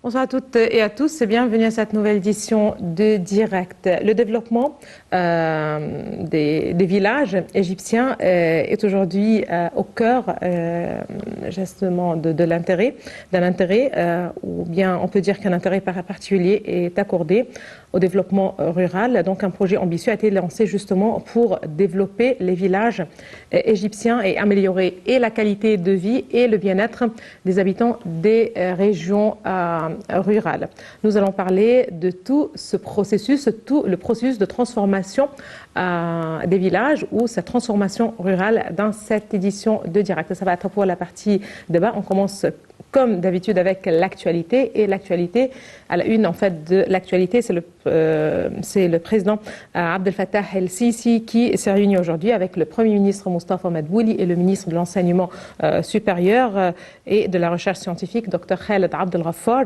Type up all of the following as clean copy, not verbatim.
Bonsoir à toutes et à tous et bienvenue à cette nouvelle édition de Direct. Le développement des villages égyptiens est aujourd'hui au cœur justement d'un intérêt, ou bien on peut dire qu'un intérêt particulier est accordé au développement rural. Donc un projet ambitieux a été lancé justement pour développer les villages égyptiens et améliorer et la qualité de vie et le bien-être des habitants des régions rurales. Nous allons parler de tout ce processus, tout le processus de transformation des villages ou cette transformation rurale dans cette édition de Direct. Ça va être pour la partie débat. On commence comme d'habitude avec l'actualité, et l'actualité, à la une en fait de l'actualité, c'est le président Abdel Fattah el-Sisi qui s'est réuni aujourd'hui avec le Premier ministre Moustapha Madbouli et le ministre de l'Enseignement supérieur et de la Recherche scientifique, Dr Khaled Abdel Ghaffar.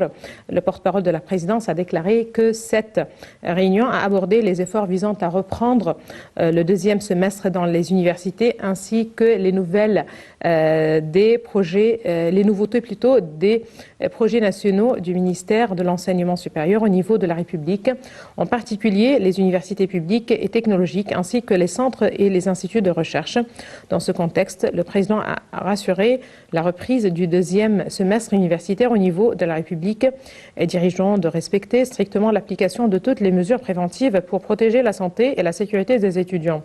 Le porte-parole de la présidence a déclaré que cette réunion a abordé les efforts visant à reprendre le deuxième semestre dans les universités, ainsi que les nouvelles des projets, les nouveautés plutôt des projets nationaux du ministère de l'Enseignement supérieur au niveau de la République, en particulier les universités publiques et technologiques ainsi que les centres et les instituts de recherche. Dans ce contexte, le président a rassuré la reprise du deuxième semestre universitaire au niveau de la République, dirigeant de respecter strictement l'application de toutes les mesures préventives pour protéger la santé et la sécurité des étudiants.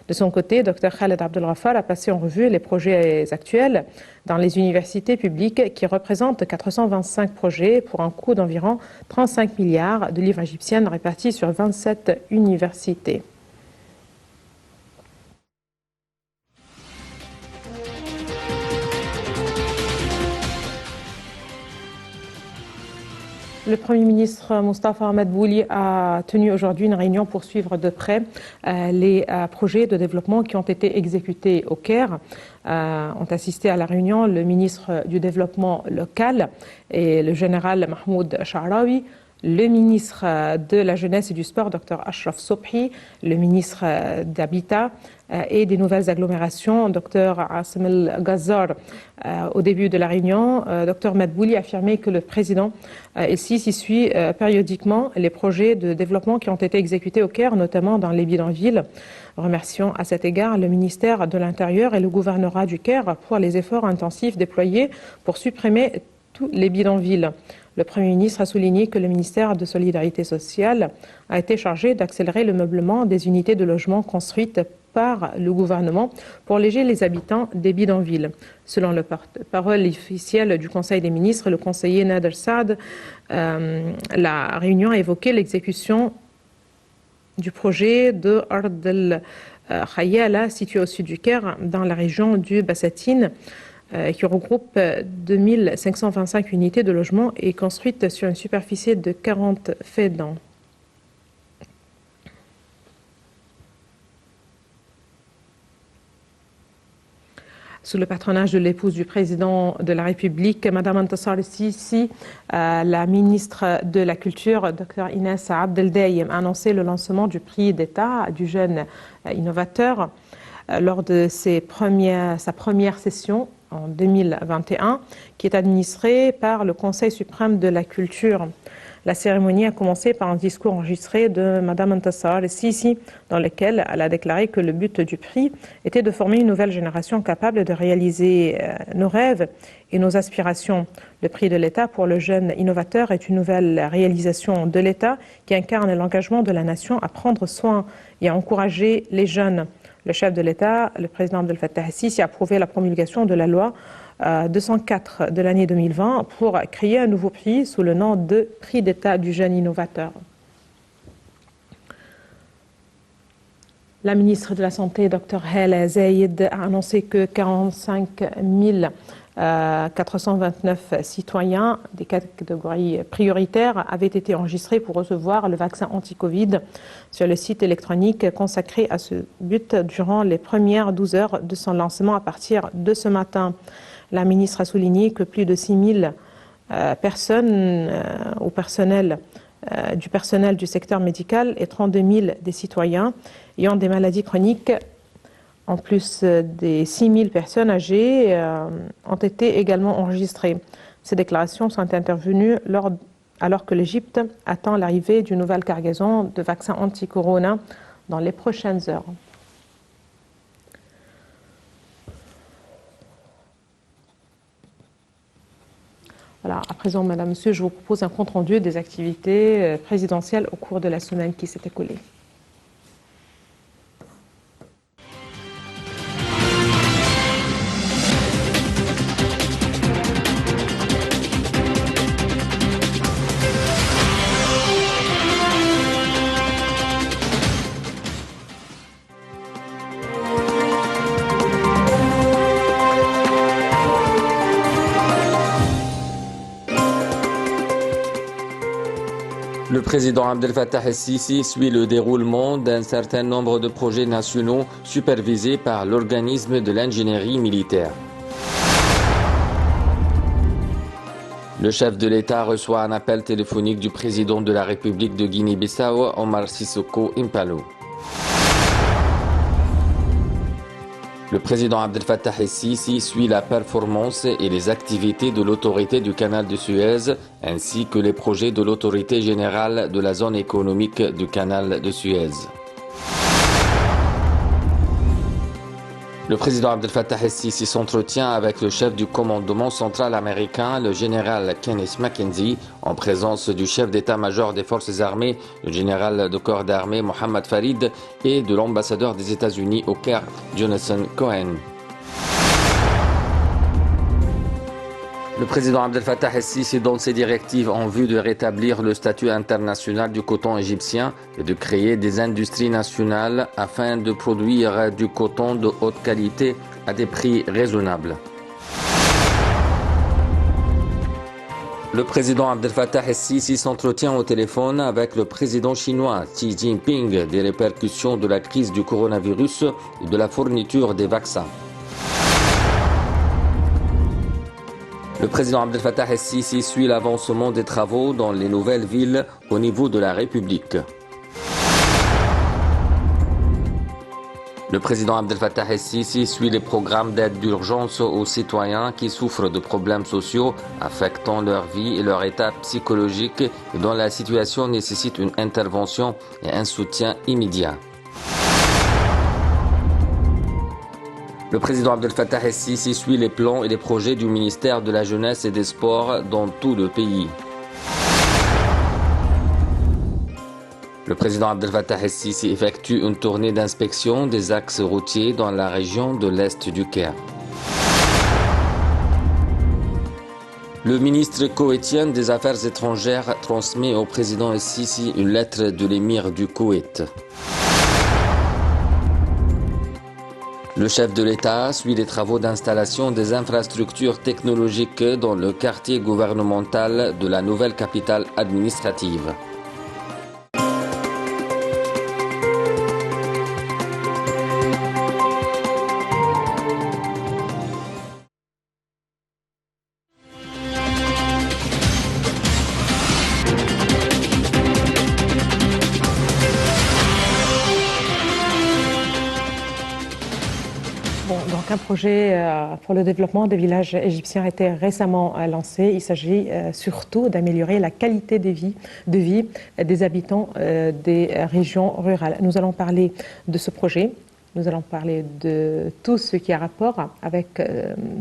De son côté, Dr Khaled Abdel Ghaffar a passé en revue les projets actuels dans les universités publiques qui représentent 425 projets pour un coût d'environ 35 milliards de livres égyptiennes répartis sur 27 universités. Le Premier ministre Moustapha Madbouli a tenu aujourd'hui une réunion pour suivre de près les projets de développement qui ont été exécutés au Caire. Ont assisté à la réunion le ministre du Développement local et le général Mahmoud Sha'rawi, le ministre de la Jeunesse et du Sport, Dr Ashraf Sobhi, le ministre d'Habitat et des Nouvelles Agglomérations, Dr Asim El-Ghazar. Au début de la réunion, Dr Madbouli a affirmé que le président El-Sisi suit périodiquement les projets de développement qui ont été exécutés au Caire, notamment dans les bidonvilles. Remercions à cet égard le ministère de l'Intérieur et le gouvernorat du Caire pour les efforts intensifs déployés pour supprimer tous les bidonvilles. Le Premier ministre a souligné que le ministère de Solidarité sociale a été chargé d'accélérer le meublement des unités de logement construites par le gouvernement pour léger les habitants des bidonvilles. Selon le porte-parole officiel du Conseil des ministres, le conseiller Nader Saad, la réunion a évoqué l'exécution du projet de Ard el-Khayala, situé au sud du Caire, dans la région du Bassatine, qui regroupe 2525 unités de logement et construite sur une superficie de 40 faidans. Sous le patronage de l'épouse du président de la République, Mme Antassar el-Sisi, la ministre de la Culture, Dr Inès Abdeldaïm, a annoncé le lancement du prix d'État du jeune innovateur lors de sa première session en 2021, qui est administrée par le Conseil suprême de la culture. La cérémonie a commencé par un discours enregistré de Mme Antassar el-Sisi, dans lequel elle a déclaré que le but du prix était de former une nouvelle génération capable de réaliser nos rêves et nos aspirations. Le prix de l'État pour le jeune innovateur est une nouvelle réalisation de l'État qui incarne l'engagement de la nation à prendre soin et à encourager les jeunes. Le chef de l'État, le président Abdel Fattah el-Sisi, a approuvé la promulgation de la loi 204 de l'année 2020 pour créer un nouveau prix sous le nom de prix d'État du jeune innovateur. La ministre de la Santé, Dr Hala Zayed, a annoncé que 45 429 citoyens des catégories prioritaires avaient été enregistrés pour recevoir le vaccin anti-Covid sur le site électronique consacré à ce but durant les premières 12 heures de son lancement à partir de ce matin. La ministre a souligné que plus de 6000 personnes du personnel du secteur médical et 32 000 des citoyens ayant des maladies chroniques, en plus des 6 000 personnes âgées, ont été également enregistrées. Ces déclarations sont intervenues lors alors que l'Égypte attend l'arrivée d'une nouvelle cargaison de vaccins anti-corona dans les prochaines heures. Voilà, à présent, Madame, Monsieur, je vous propose un compte-rendu des activités présidentielles au cours de la semaine qui s'est écoulée. Le président Abdel Fattah el-Sisi suit le déroulement d'un certain nombre de projets nationaux supervisés par l'organisme de l'ingénierie militaire. Le chef de l'État reçoit un appel téléphonique du président de la République de Guinée-Bissau, Omar Sissoko Embalo. Le président Abdel Fattah el-Sisi suit la performance et les activités de l'autorité du canal de Suez, ainsi que les projets de l'autorité générale de la zone économique du canal de Suez. Le président Abdel Fattah el-Sisi s'entretient avec le chef du commandement central américain, le général Kenneth McKenzie, en présence du chef d'état-major des forces armées, le général de corps d'armée Mohammad Farid, et de l'ambassadeur des États-Unis au Caire, Jonathan Cohen. Le président Abdel Fattah el-Sisi donne ses directives en vue de rétablir le statut international du coton égyptien et de créer des industries nationales afin de produire du coton de haute qualité à des prix raisonnables. Le président Abdel Fattah el-Sisi s'entretient au téléphone avec le président chinois Xi Jinping des répercussions de la crise du coronavirus et de la fourniture des vaccins. Le président Abdel Fattah el-Sisi suit l'avancement des travaux dans les nouvelles villes au niveau de la République. Le président Abdel Fattah el-Sisi suit les programmes d'aide d'urgence aux citoyens qui souffrent de problèmes sociaux affectant leur vie et leur état psychologique et dont la situation nécessite une intervention et un soutien immédiat. Le président Abdel Fattah el-Sisi suit les plans et les projets du ministère de la Jeunesse et des Sports dans tout le pays. Le président Abdel Fattah el-Sisi effectue une tournée d'inspection des axes routiers dans la région de l'Est du Caire. Le ministre koweïtien des Affaires étrangères transmet au président el-Sisi une lettre de l'émir du Koweït. Le chef de l'État suit les travaux d'installation des infrastructures technologiques dans le quartier gouvernemental de la nouvelle capitale administrative. Donc un projet pour le développement des villages égyptiens a été récemment lancé. Il s'agit surtout d'améliorer la qualité de vie des habitants des régions rurales. Nous allons parler de ce projet. Nous allons parler de tout ce qui a rapport avec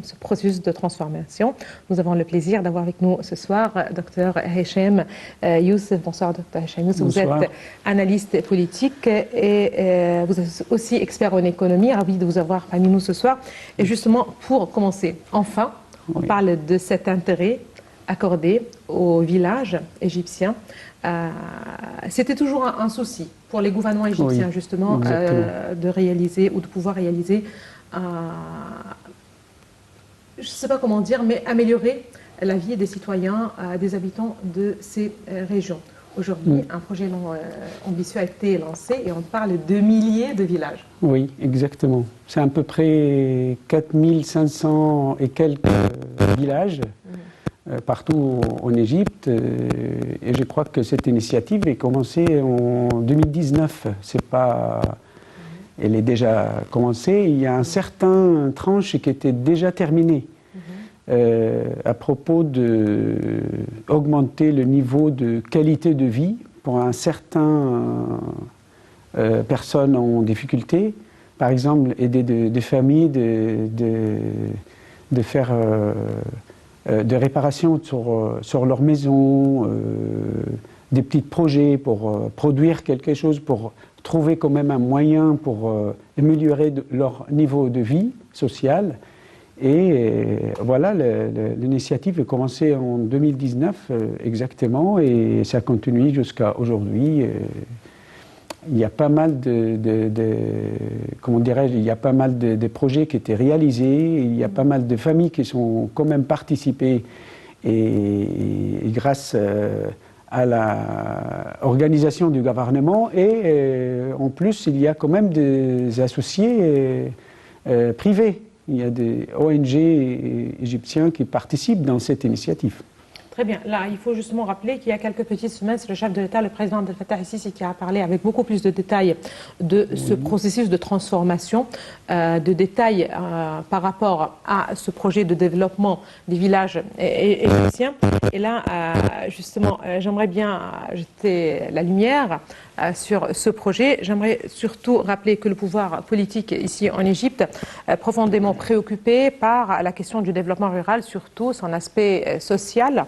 ce processus de transformation. Nous avons le plaisir d'avoir avec nous ce soir Dr Hichem Youssef. Bonsoir Dr Hichem Youssef. Vous êtes analyste politique et vous êtes aussi expert en économie. Ravi de vous avoir parmi nous ce soir. Et justement, pour commencer, enfin, on parle de cet intérêt accordé aux villages égyptiens. C'était toujours un souci pour les gouvernements égyptiens, justement, de réaliser ou de pouvoir réaliser, je ne sais pas comment dire, mais améliorer la vie des citoyens, des habitants de ces régions. Aujourd'hui, un projet ambitieux a été lancé et on parle de milliers de villages. Oui, exactement. C'est à peu près 4500 et quelques villages. Partout en Égypte, et je crois que cette initiative est commencée en 2019. Elle est déjà commencée. Il y a un certain tranche qui était déjà terminée. à propos d'augmenter le niveau de qualité de vie pour un certain personnes en difficulté. Par exemple, aider des familles de faire des réparations sur leur maison, des petits projets pour produire quelque chose, pour trouver quand même un moyen pour améliorer leur niveau de vie sociale. Et voilà, l'initiative a commencé en 2019 exactement, et ça continue jusqu'à aujourd'hui. Il y a pas mal comment dirais-je, il y a pas mal de projets qui étaient réalisés, il y a pas mal de familles qui sont quand même participées, et grâce à l'organisation du gouvernement, et en plus il y a quand même des associés privés. Il y a des ONG égyptiens qui participent dans cette initiative. Très bien. Là, il faut justement rappeler qu'il y a quelques petites semaines, c'est le chef de l'État, le président Abdel Fattah el-Sisi, qui a parlé avec beaucoup plus de détails de ce processus de transformation, de détails par rapport à ce projet de développement des villages égyptiens. Et là, justement, j'aimerais bien jeter la lumière sur ce projet. J'aimerais surtout rappeler que le pouvoir politique ici en Égypte, profondément préoccupé par la question du développement rural, surtout son aspect social,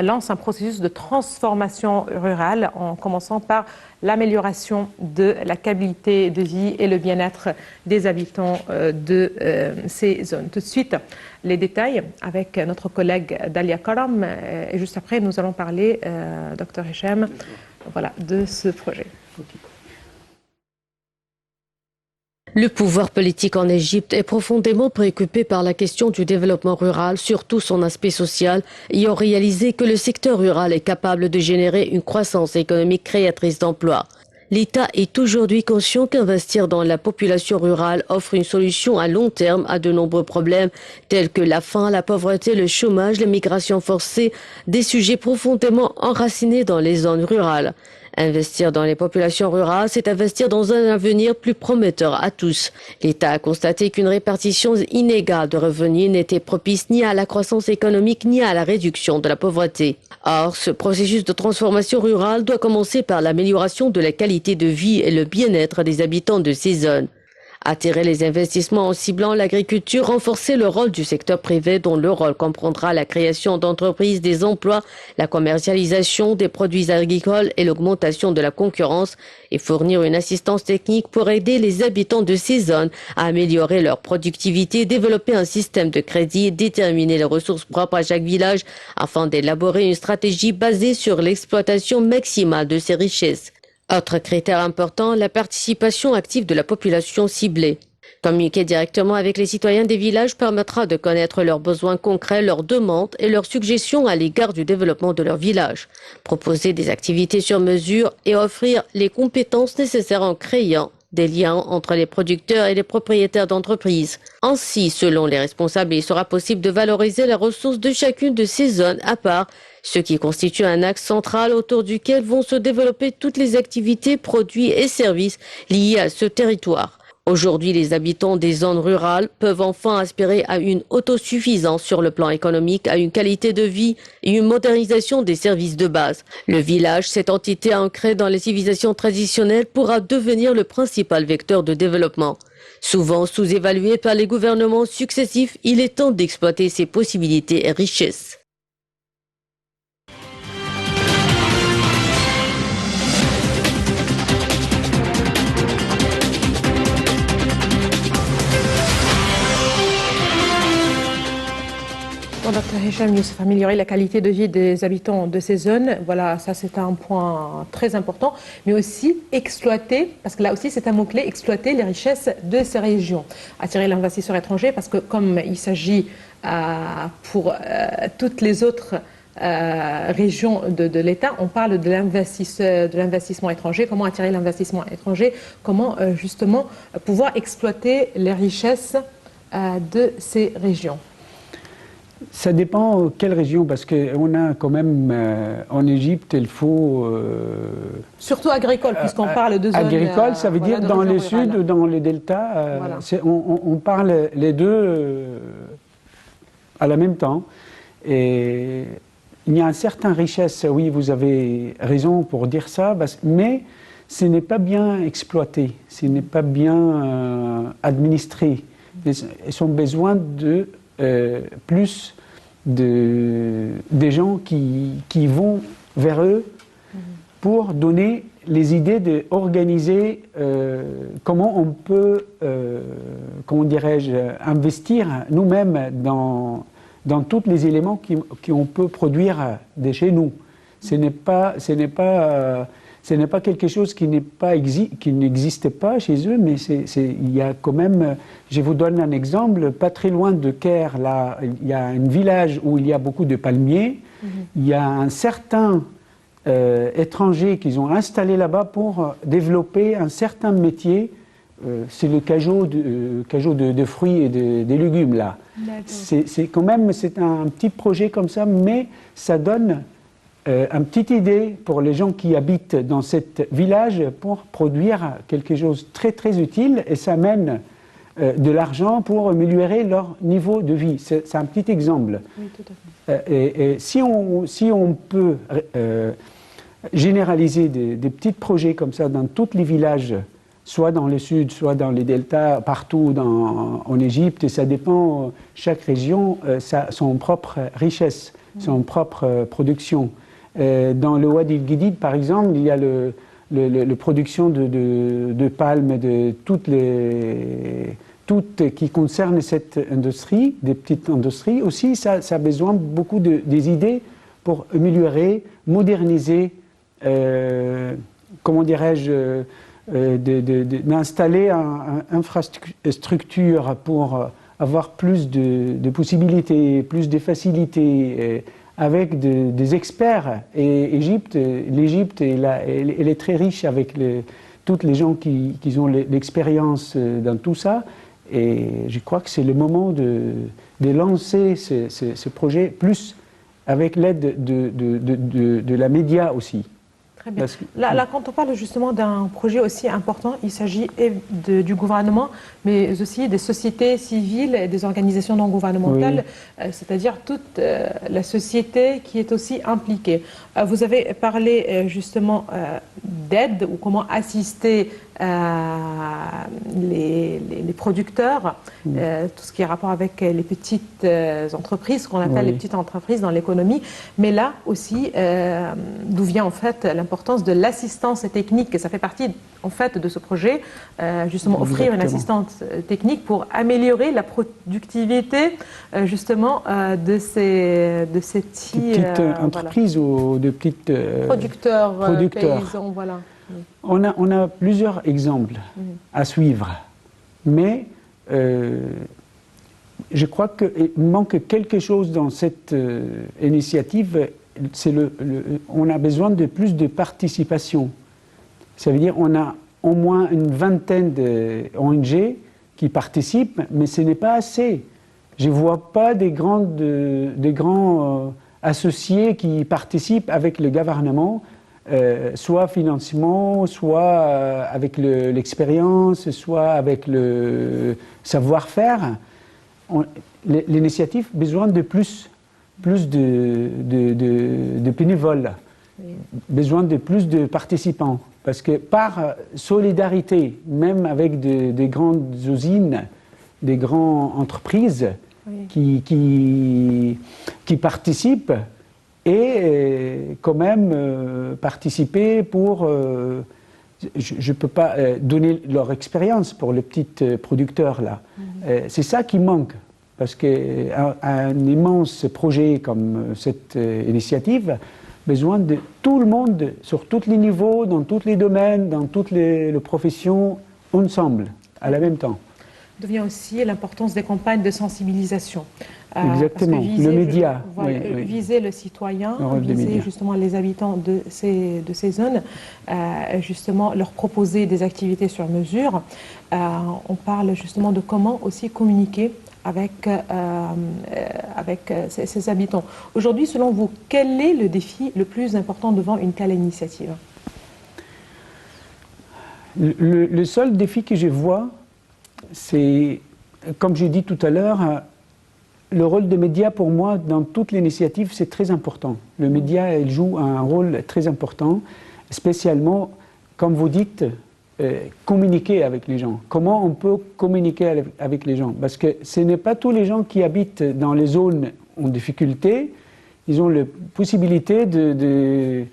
lance un processus de transformation rurale en commençant par l'amélioration de la qualité de vie et le bien-être des habitants de ces zones. Tout de suite, les détails avec notre collègue Dalia Karam, et juste après, nous allons parler, Dr Hicham, voilà, de ce projet. Le pouvoir politique en Égypte est profondément préoccupé par la question du développement rural, surtout son aspect social, ayant réalisé que le secteur rural est capable de générer une croissance économique créatrice d'emplois. L'État est aujourd'hui conscient qu'investir dans la population rurale offre une solution à long terme à de nombreux problèmes tels que la faim, la pauvreté, le chômage, l'immigration forcée, des sujets profondément enracinés dans les zones rurales. Investir dans les populations rurales, c'est investir dans un avenir plus prometteur à tous. L'État a constaté qu'une répartition inégale de revenus n'était propice ni à la croissance économique ni à la réduction de la pauvreté. Or, ce processus de transformation rurale doit commencer par l'amélioration de la qualité de vie et le bien-être des habitants de ces zones. Attirer les investissements en ciblant l'agriculture, renforcer le rôle du secteur privé dont le rôle comprendra la création d'entreprises, des emplois, la commercialisation des produits agricoles et l'augmentation de la concurrence, et fournir une assistance technique pour aider les habitants de ces zones à améliorer leur productivité, développer un système de crédit, déterminer les ressources propres à chaque village afin d'élaborer une stratégie basée sur l'exploitation maximale de ces richesses. Autre critère important, la participation active de la population ciblée. Communiquer directement avec les citoyens des villages permettra de connaître leurs besoins concrets, leurs demandes et leurs suggestions à l'égard du développement de leur village. Proposer des activités sur mesure et offrir les compétences nécessaires en créant des liens entre les producteurs et les propriétaires d'entreprises. Ainsi, selon les responsables, il sera possible de valoriser les ressources de chacune de ces zones à part, ce qui constitue un axe central autour duquel vont se développer toutes les activités, produits et services liés à ce territoire. Aujourd'hui, les habitants des zones rurales peuvent enfin aspirer à une autosuffisance sur le plan économique, à une qualité de vie et une modernisation des services de base. Le village, cette entité ancrée dans les civilisations traditionnelles, pourra devenir le principal vecteur de développement. Souvent sous-évalué par les gouvernements successifs, il est temps d'exploiter ses possibilités et richesses. Bon, Dr Hicham Youssef, améliorer la qualité de vie des habitants de ces zones, voilà, ça c'est un point très important, mais aussi exploiter, parce que là aussi c'est un mot-clé, exploiter les richesses de ces régions, attirer l'investisseur étranger, parce que comme il s'agit pour toutes les autres régions de l'État, on parle de l'investissement étranger, comment attirer l'investissement étranger, comment justement pouvoir exploiter les richesses de ces régions. Ça dépend quelle région, parce qu'on a quand même, en Égypte, il faut... surtout agricole, puisqu'on parle de zones... Agricole, ça veut dire dans le sud ou dans le delta, voilà. On parle les deux à la même temps. Et il y a une certaine richesse, oui, vous avez raison pour dire ça, mais ce n'est pas bien exploité, ce n'est pas bien administré. Ils ont besoin de plus des gens qui vont vers eux pour donner les idées d'organiser comment on peut, comment dirais-je, investir nous-mêmes dans tous les éléments qu'on peut produire de chez nous. Ce n'est pas quelque chose qui n'existe pas chez eux, mais il y a quand même. Je vous donne un exemple. Pas très loin de Caire, là, il y a un village où il y a beaucoup de palmiers. Il y a un certain étrangers qu'ils ont installé là-bas pour développer un certain métier. C'est le cajot de fruits et des légumes là. C'est quand même un petit projet comme ça, mais ça donne une petite idée pour les gens qui habitent dans ce village pour produire quelque chose de très très utile, et ça mène de l'argent pour améliorer leur niveau de vie. C'est un petit exemple. Oui, tout à fait. Et si on peut généraliser des petits projets comme ça dans tous les villages, soit dans le sud, soit dans les deltas, partout en Égypte, et ça dépend, chaque région a son propre richesse, son propre production. Dans le Wadi el-Gidid, par exemple, il y a la production de palmes, de toutes qui concernent cette industrie, des petites industries. Aussi, ça a besoin beaucoup des idées pour améliorer, moderniser, comment dirais-je, d'installer une infrastructure pour avoir plus de possibilités, plus de facilités, avec des experts. Et l'Égypte, elle est très riche avec tous les gens qui ont l'expérience dans tout ça. Et je crois que c'est le moment de lancer ce projet, plus avec l'aide de la média aussi. Très bien. Là, quand on parle justement d'un projet aussi important, il s'agit du gouvernement, mais aussi des sociétés civiles et des organisations non gouvernementales, oui. C'est-à-dire toute la société qui est aussi impliquée. Vous avez parlé justement d'aide ou comment assister les producteurs, tout ce qui est rapport avec les petites entreprises, qu'on appelle les petites entreprises dans l'économie. Mais là aussi, d'où vient en fait l'importance de l'assistance technique, et ça fait partie en fait de ce projet, justement offrir une assistance technique pour améliorer la productivité justement de ces petites entreprises ou de petites producteurs. Paysans, voilà. On a plusieurs exemples à suivre, mais je crois qu'il manque quelque chose dans cette initiative. On a besoin de plus de participation. Ça veut dire qu'on a au moins une vingtaine d'ONG qui participent, mais ce n'est pas assez. Je ne vois pas des grands associés qui participent avec le gouvernement, soit financement, soit avec l'expérience, soit avec le savoir-faire. L'initiative a besoin de plus de bénévoles, besoin de plus de participants. Parce que par solidarité, même avec des grandes usines, des grandes entreprises qui participent, et quand même participer pour... je ne peux pas donner leur expérience pour les petits producteurs là. C'est ça qui manque, parce qu'un immense projet comme cette initiative, besoin de tout le monde, sur tous les niveaux, dans tous les domaines, dans toutes les professions, ensemble, à la même temps. D'où vient aussi l'importance des campagnes de sensibilisation. Exactement, le média. Viser le citoyen, viser justement les habitants de ces zones, justement leur proposer des activités sur mesure. On parle justement de comment aussi communiquer avec ces habitants. Aujourd'hui, selon vous, quel est le défi le plus important devant une telle initiative? Le seul défi que je vois, c'est, comme j'ai dit tout à l'heure, le rôle des médias, pour moi, dans toute l'initiative, c'est très important. Le média, il joue un rôle très important, spécialement, comme vous dites, communiquer avec les gens. Comment on peut communiquer avec les gens? Parce que ce n'est pas tous les gens qui habitent dans les zones en difficulté. Ils ont la possibilité de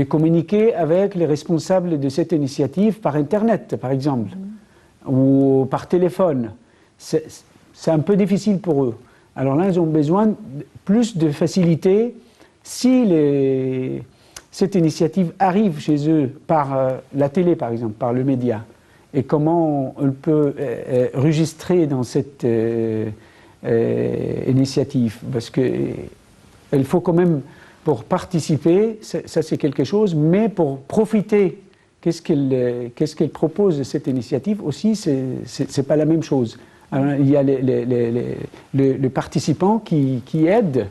communiquer avec les responsables de cette initiative par Internet, par exemple, ou par téléphone. C'est un peu difficile pour eux. Alors là, ils ont besoin de plus de facilité. Si cette initiative arrive chez eux par la télé, par exemple, par le média, et comment on peut enregistrer dans cette initiative, parce qu'il faut quand même, pour participer, ça c'est quelque chose, mais pour profiter, qu'est-ce qu'elle propose de cette initiative aussi, c'est pas la même chose. Alors, il y a les participants qui aident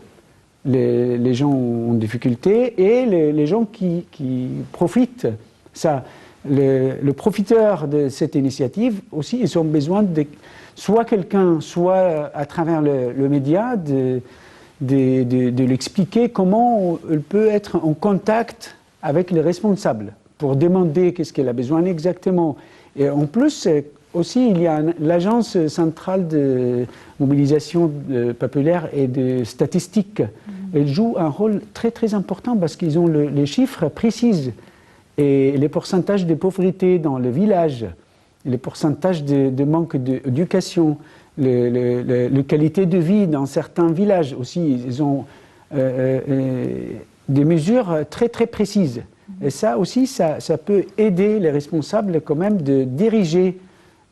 les gens en difficulté et les gens qui profitent. Ça, le profiteur de cette initiative aussi, ils ont besoin de soit quelqu'un, soit à travers le média, de l'expliquer comment elle peut être en contact avec les responsables pour demander qu'est-ce qu'elle a besoin exactement. Et en plus, aussi, il y a l'Agence centrale de mobilisation populaire et de statistiques. Elle joue un rôle très très important parce qu'ils ont les chiffres précis et les pourcentages de pauvreté dans le village, les pourcentages de manque d'éducation, la qualité de vie dans certains villages aussi. Ils ont des mesures très très précises. Et ça aussi, ça peut aider les responsables quand même de diriger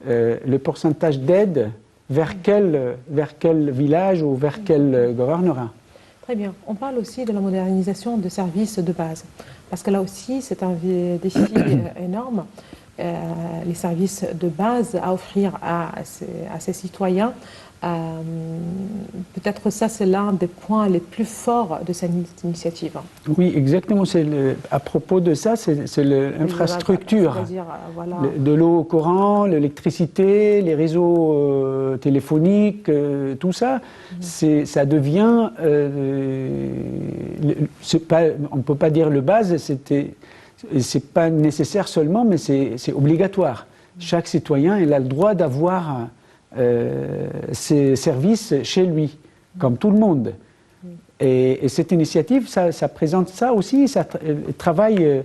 le pourcentage d'aide vers quel village ou vers quel gouvernorat. Très bien. On parle aussi de la modernisation de services de base, parce que là aussi, c'est un défi énorme. Les services de base à offrir à ces citoyens. Peut-être ça, c'est l'un des points les plus forts de cette initiative. Oui, exactement. À propos de ça, c'est l'infrastructure. Voilà. De l'eau au courant, l'électricité, les réseaux téléphoniques, tout ça, ça devient... on ne peut pas dire le base, c'est pas nécessaire seulement, mais c'est obligatoire. Chaque citoyen, il a le droit d'avoir ces services chez lui, comme tout le monde. Et cette initiative, ça présente ça aussi, ça travaille...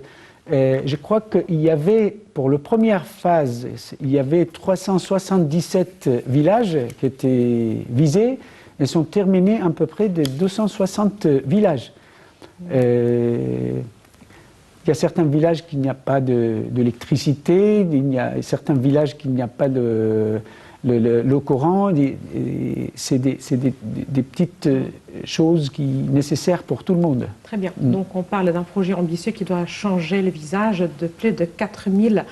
je crois qu'il y avait, pour la première phase, il y avait 377 villages qui étaient visés, et sont terminés à peu près de 260 villages. Il y a certains villages qui n'y a pas d'électricité, il y a certains villages qui n'y a pas l'eau courant. C'est des petites choses nécessaires pour tout le monde. Très bien. Donc on parle d'un projet ambitieux qui doit changer le visage de plus de 4000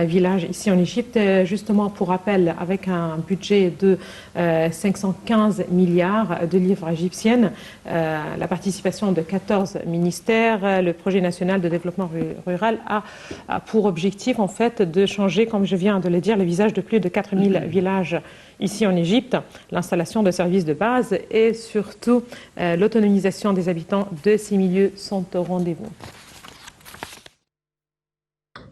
villages ici en Égypte. Justement, pour rappel, avec un budget de 515 milliards de livres égyptiennes, la participation de 14 ministères, le projet national de développement rural a pour objectif en fait de changer, comme je viens de le dire, le visage de plus de 4000 villages ici en Égypte, l'installation de services de base et surtout l'autonomisation des habitants de ces milieux sont au rendez-vous.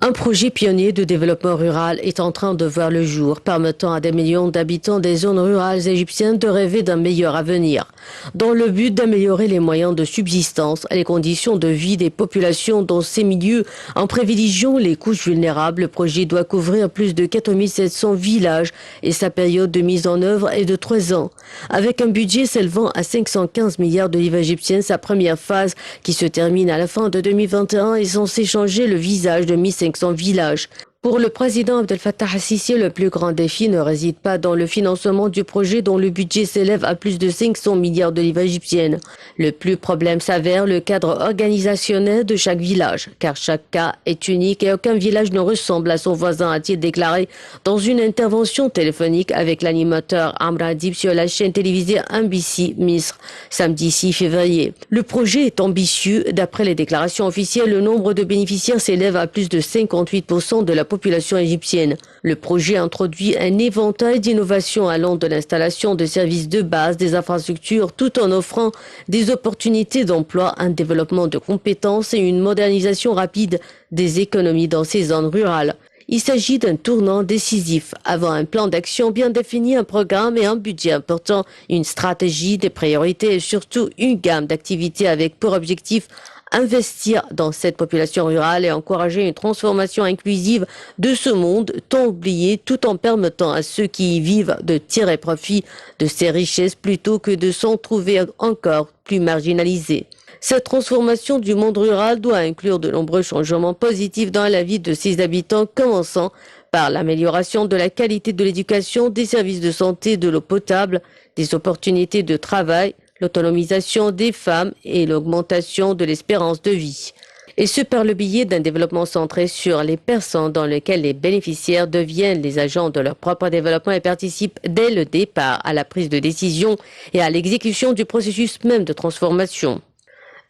Un projet pionnier de développement rural est en train de voir le jour, permettant à des millions d'habitants des zones rurales égyptiennes de rêver d'un meilleur avenir. Dans le but d'améliorer les moyens de subsistance et les conditions de vie des populations dans ces milieux, en privilégiant les couches vulnérables, le projet doit couvrir plus de 4700 villages et sa période de mise en œuvre est de 3 ans. Avec un budget s'élevant à 515 milliards de livres égyptiennes, sa première phase, qui se termine à la fin de 2021, est censée changer le visage de 1500 villages. Pour le président Abdel Fattah al-Sisi, le plus grand défi ne réside pas dans le financement du projet dont le budget s'élève à plus de 500 milliards de livres égyptiennes. Le plus problème s'avère le cadre organisationnel de chaque village, car chaque cas est unique et aucun village ne ressemble à son voisin, a-t-il déclaré dans une intervention téléphonique avec l'animateur Amr Adib sur la chaîne télévisée MBC Misr, samedi 6 février. Le projet est ambitieux. D'après les déclarations officielles, le nombre de bénéficiaires s'élève à plus de 58% de la population égyptienne. Le projet introduit un éventail d'innovations allant de l'installation de services de base, des infrastructures, tout en offrant des opportunités d'emploi, un développement de compétences et une modernisation rapide des économies dans ces zones rurales. Il s'agit d'un tournant décisif. Avant un plan d'action bien défini, un programme et un budget important, une stratégie, des priorités et surtout une gamme d'activités avec pour objectif investir dans cette population rurale et encourager une transformation inclusive de ce monde tant oublié, tout en permettant à ceux qui y vivent de tirer profit de ces richesses plutôt que de s'en trouver encore plus marginalisés. Cette transformation du monde rural doit inclure de nombreux changements positifs dans la vie de ses habitants, commençant par l'amélioration de la qualité de l'éducation, des services de santé, de l'eau potable, des opportunités de travail, l'autonomisation des femmes et l'augmentation de l'espérance de vie. Et ce par le biais d'un développement centré sur les personnes dans lequel les bénéficiaires deviennent les agents de leur propre développement et participent dès le départ à la prise de décision et à l'exécution du processus même de transformation.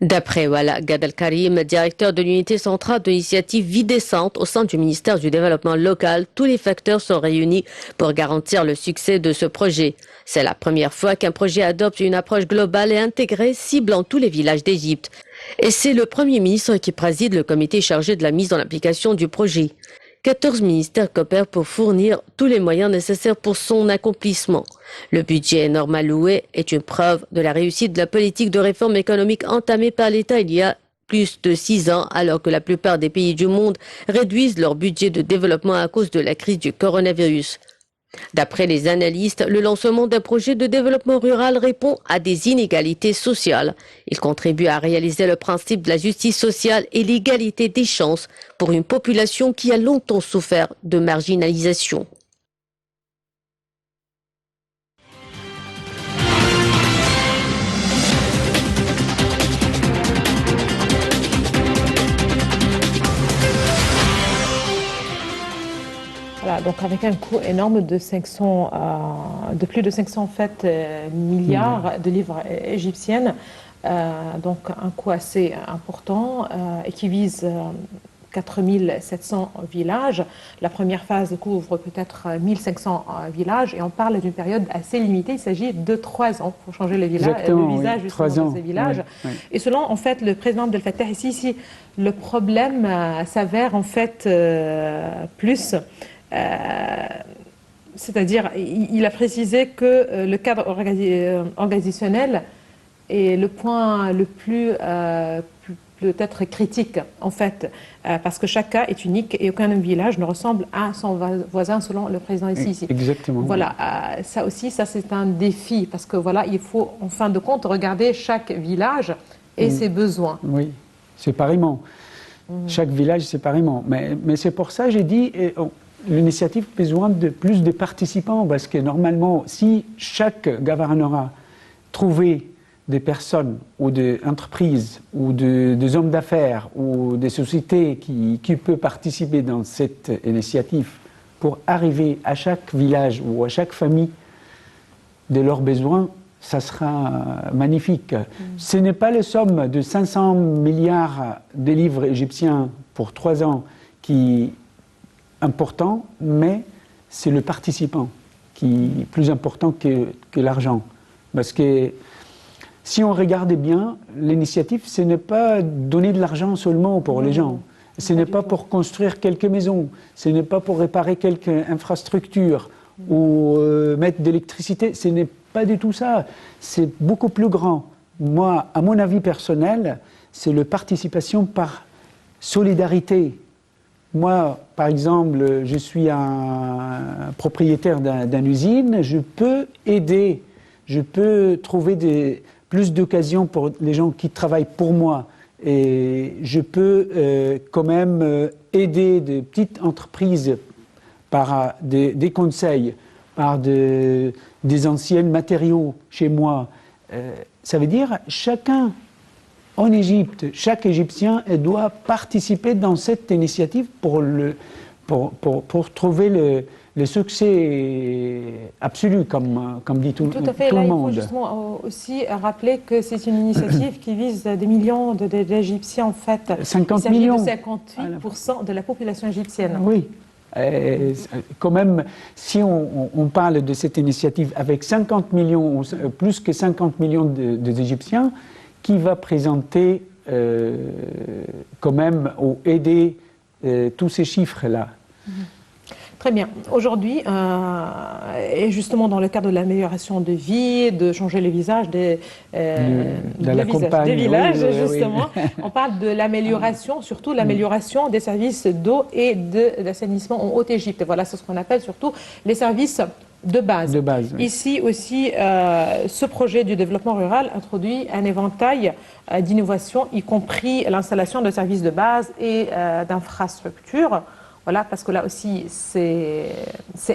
D'après Wala Gad Al-Karim, directeur de l'unité centrale de l'initiative Vie décente au sein du ministère du Développement local, tous les facteurs sont réunis pour garantir le succès de ce projet. C'est la première fois qu'un projet adopte une approche globale et intégrée ciblant tous les villages d'Égypte. Et c'est le Premier ministre qui préside le comité chargé de la mise en application du projet. 14 ministères coopèrent pour fournir tous les moyens nécessaires pour son accomplissement. Le budget énorme alloué est une preuve de la réussite de la politique de réforme économique entamée par l'État il y a plus de 6 ans, alors que la plupart des pays du monde réduisent leur budget de développement à cause de la crise du coronavirus. D'après les analystes, le lancement d'un projet de développement rural répond à des inégalités sociales. Il contribue à réaliser le principe de la justice sociale et l'égalité des chances pour une population qui a longtemps souffert de marginalisation. Voilà, donc avec un coût énorme de plus de 500 milliards de livres égyptiennes, donc un coût assez important et qui vise 4700 villages. La première phase couvre peut-être 1500 villages et on parle d'une période assez limitée. Il s'agit de 3 ans pour changer le visage justement de ces villages. Oui. Et selon en fait le président Abdel Fattah ici, le problème s'avère en fait plus. C'est-à-dire, il a précisé que le cadre organisationnel est le point le plus peut-être critique, en fait, parce que chaque cas est unique et aucun village ne ressemble à son voisin, selon le président ici. Exactement. Voilà, ça aussi, ça c'est un défi, parce que voilà, il faut en fin de compte regarder chaque village et ses besoins. Oui, séparément. Chaque village séparément. Mais c'est pour ça que j'ai dit... L'initiative a besoin de plus de participants parce que normalement, si chaque gouvernorat trouvait des personnes ou des entreprises ou des hommes d'affaires ou des sociétés qui peuvent participer dans cette initiative pour arriver à chaque village ou à chaque famille de leurs besoins, ça sera magnifique. Ce n'est pas la somme de 500 milliards de livres égyptiens pour 3 ans qui important, mais c'est le participant qui est plus important que l'argent. Parce que si on regardait bien, l'initiative, ce n'est pas donner de l'argent seulement pour les gens. Ce n'est pas pour construire quelques maisons, ce n'est pas pour réparer quelques infrastructures ou mettre de l'électricité, ce n'est pas du tout ça. C'est beaucoup plus grand. Moi, à mon avis personnel, c'est la participation par solidarité. Moi, par exemple, je suis un propriétaire d'une usine, je peux aider, je peux trouver plus d'occasions pour les gens qui travaillent pour moi et je peux quand même aider des petites entreprises par des conseils, par des anciens matériaux chez moi. Ça veut dire chacun en Égypte, chaque Égyptien doit participer dans cette initiative pour trouver le succès absolu, comme dit tout le monde. Tout à fait. Là, il faut justement aussi rappeler que c'est une initiative qui vise des millions d'Égyptiens, en fait. 50 millions. Il s'agit de 58% de la population égyptienne. Oui. Quand même, si on parle de cette initiative avec 50 millions, plus que 50 millions d'Égyptiens, qui va présenter quand même ou aider tous ces chiffres-là? Très bien. Aujourd'hui, et justement dans le cadre de l'amélioration de vie, de changer le visage des villages, justement, on parle de l'amélioration, surtout l'amélioration des services d'eau et d'assainissement en Haute-Égypte. Voilà, c'est ce qu'on appelle surtout les services de base. Oui. Ici aussi, ce projet du développement rural introduit un éventail d'innovations, y compris l'installation de services de base et d'infrastructures. Voilà, parce que là aussi, c'est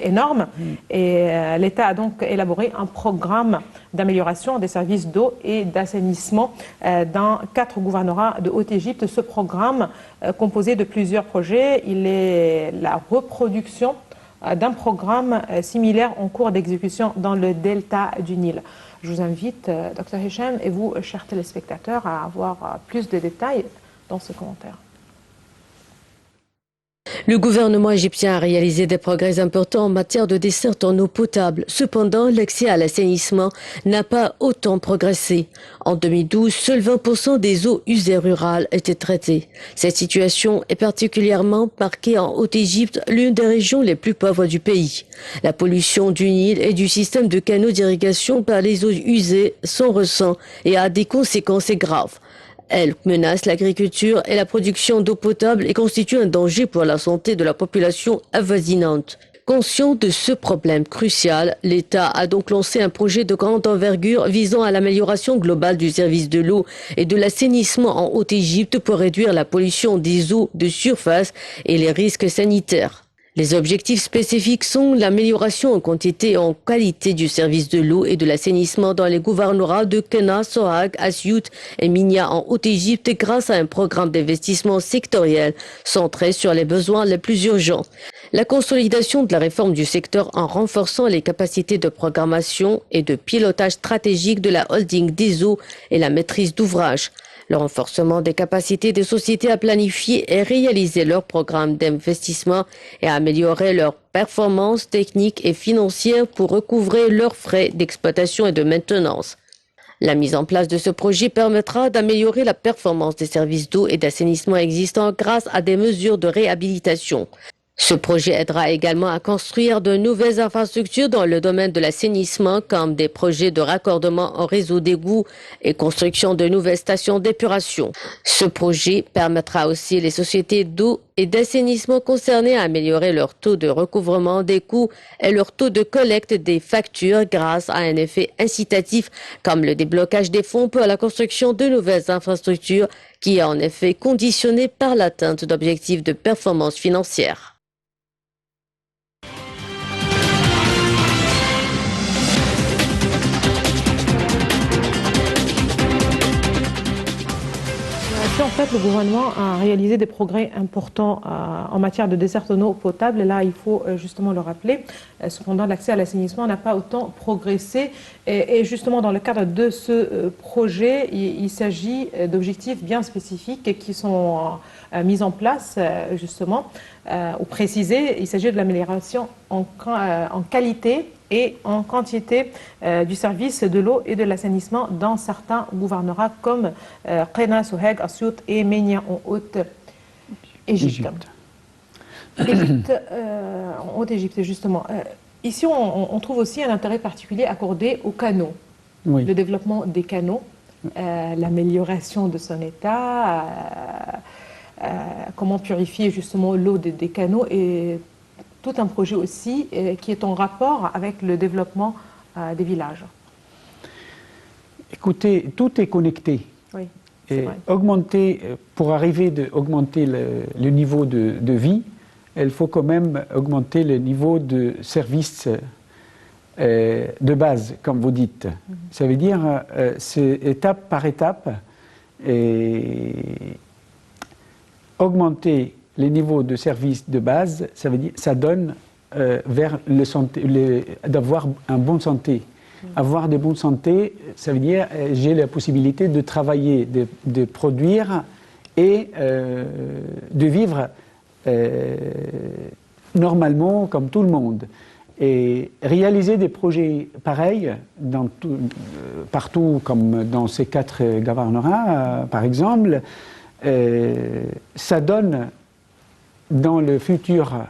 énorme. Et l'État a donc élaboré un programme d'amélioration des services d'eau et d'assainissement dans 4 gouvernorats de Haute-Égypte. Ce programme, composé de plusieurs projets, il est la reproduction d'un programme similaire en cours d'exécution dans le delta du Nil. Je vous invite, Dr Hicham, et vous, chers téléspectateurs, à avoir plus de détails dans ce commentaire. Le gouvernement égyptien a réalisé des progrès importants en matière de desserte en eau potable. Cependant, l'accès à l'assainissement n'a pas autant progressé. En 2012, seuls 20% des eaux usées rurales étaient traitées. Cette situation est particulièrement marquée en Haute-Égypte, l'une des régions les plus pauvres du pays. La pollution du Nil et du système de canaux d'irrigation par les eaux usées s'en ressent et a des conséquences graves. Elle menace l'agriculture et la production d'eau potable et constitue un danger pour la santé de la population avoisinante. Conscient de ce problème crucial, l'État a donc lancé un projet de grande envergure visant à l'amélioration globale du service de l'eau et de l'assainissement en Haute-Égypte pour réduire la pollution des eaux de surface et les risques sanitaires. Les objectifs spécifiques sont l'amélioration en quantité et en qualité du service de l'eau et de l'assainissement dans les gouvernorats de Kena, Sohag, Asyut et Minya en Haute-Égypte grâce à un programme d'investissement sectoriel centré sur les besoins les plus urgents. La consolidation de la réforme du secteur en renforçant les capacités de programmation et de pilotage stratégique de la holding des eaux et la maîtrise d'ouvrage. Le renforcement des capacités des sociétés à planifier et réaliser leurs programmes d'investissement et à améliorer leurs performances techniques et financières pour recouvrer leurs frais d'exploitation et de maintenance. La mise en place de ce projet permettra d'améliorer la performance des services d'eau et d'assainissement existants grâce à des mesures de réhabilitation. Ce projet aidera également à construire de nouvelles infrastructures dans le domaine de l'assainissement, comme des projets de raccordement en réseau d'égouts et construction de nouvelles stations d'épuration. Ce projet permettra aussi les sociétés d'eau et d'assainissement concernées à améliorer leur taux de recouvrement des coûts et leur taux de collecte des factures grâce à un effet incitatif, comme le déblocage des fonds pour la construction de nouvelles infrastructures, qui est en effet conditionné par l'atteinte d'objectifs de performance financière. En fait, le gouvernement a réalisé des progrès importants en matière de desserte en eau potable. Et là, il faut justement le rappeler. Cependant, l'accès à l'assainissement n'a pas autant progressé. Et justement, dans le cadre de ce projet, il s'agit d'objectifs bien spécifiques qui sont mis en place, justement, ou précisés. Il s'agit de l'amélioration en qualité et en quantité du service de l'eau et de l'assainissement dans certains gouvernorats comme Kena, Sohag, Asyut et Minya en Haute-Égypte. En Haute-Égypte, justement. Ici, on trouve aussi un intérêt particulier accordé aux canaux. Oui. Le développement des canaux, l'amélioration de son état, comment purifier justement l'eau des canaux et tout un projet aussi qui est en rapport avec le développement des villages. Écoutez, tout est connecté. Oui, et pour arriver à augmenter le niveau de vie, il faut quand même augmenter le niveau de service de base, comme vous dites. Ça veut dire, c'est étape par étape, et augmenter les niveaux de services de base, ça veut dire, ça donne vers d'avoir un bon santé. Avoir de bonne santé, ça veut dire j'ai la possibilité de travailler, de produire et de vivre normalement comme tout le monde. Et réaliser des projets pareils partout, comme dans ces 4 gouvernorats, par exemple, ça donne dans le futur,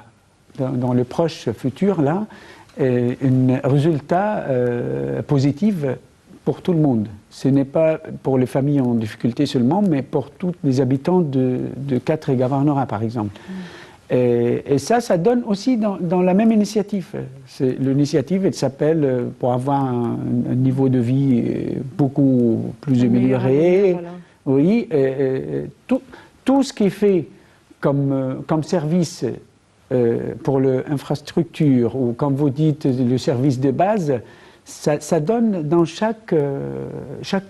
dans le proche futur, là, un résultat positif pour tout le monde. Ce n'est pas pour les familles en difficulté seulement, mais pour tous les habitants de 4 gouvernorats, par exemple. Et ça donne aussi dans la même initiative. L'initiative, elle s'appelle pour avoir un niveau de vie beaucoup plus amélioré. Voilà. Oui, tout ce qui est fait comme service pour l'infrastructure, ou comme vous dites, le service de base, ça donne dans chaque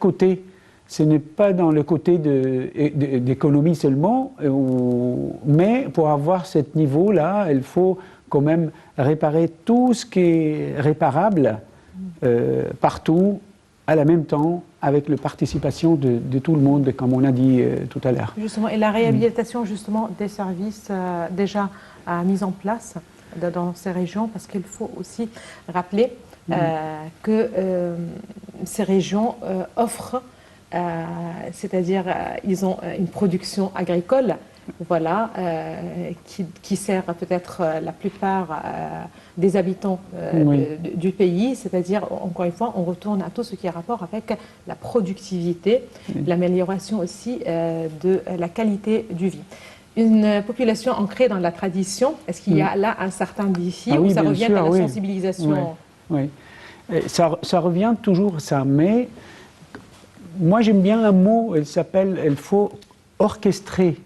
côté. Ce n'est pas dans le côté d'économie seulement, mais pour avoir ce niveau-là, il faut quand même réparer tout ce qui est réparable partout, à la même temps, avec la participation de tout le monde, comme on a dit tout à l'heure. Justement, et la réhabilitation justement des services déjà mis en place dans ces régions, parce qu'il faut aussi rappeler que ces régions offrent, c'est-à-dire ils ont une production agricole, voilà, qui sert peut-être la plupart des habitants du pays, c'est-à-dire, encore une fois, on retourne à tout ce qui a rapport avec la productivité, l'amélioration aussi de la qualité du vie. Une population ancrée dans la tradition, est-ce qu'il y a là un certain défi ou ça revient à la sensibilisation? Oui. Ça revient toujours à ça, mais moi j'aime bien un mot, il faut orchestrer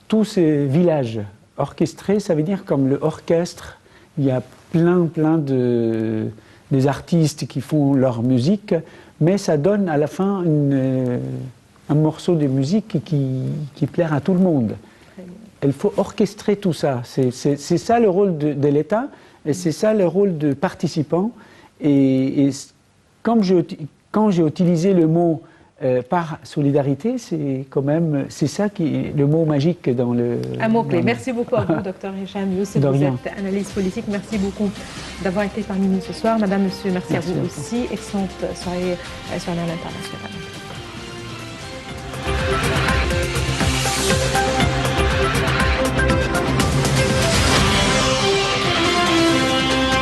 tous ces villages. Orchestrer, ça veut dire comme le orchestre, il y a plein des artistes qui font leur musique, mais ça donne à la fin un morceau de musique qui plaira à tout le monde. Il faut orchestrer tout ça. C'est ça le rôle de l'État, et c'est ça le rôle de participants. Et quand j'ai utilisé le mot par solidarité, c'est quand même ça qui est le mot magique dans le... Un mot-clé. Merci beaucoup à vous, Dr Hicham Youssef. Vous êtes analyste politique. Merci beaucoup d'avoir été parmi nous ce soir. Madame, monsieur, merci à vous aussi. Excellente soirée sur l'International.